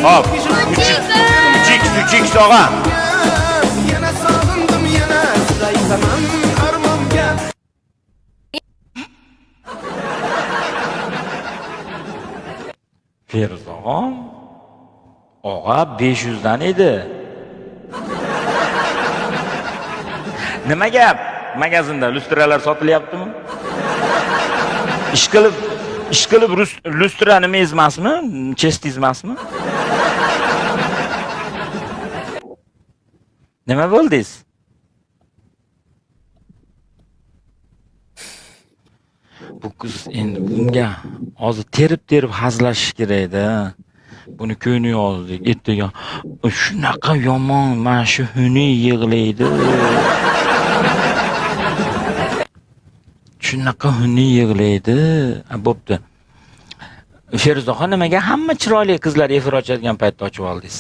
Hop. 3x og'a. Yana sog'indim yana sizaytaman armonga. Feruza og'a 500 dan edi. Nima gap? Magazinda lustralar sotilyaptimi? Ish qilib lustra nima emasmi? Chestingiz emasmi? Nima bo'ldingiz? Bu qiz endi bunga hozir terib hazlashish kerak-da. Buni ko'ni yozdik. Ertaga shunaqa yomon, mana shu huni yig'laydi. Shunaqa huni yig'laydi. Bo'pti. Feruzaxon nimaga hamma chiroyli qizlar efir ochadigan paytda ochib oldingiz?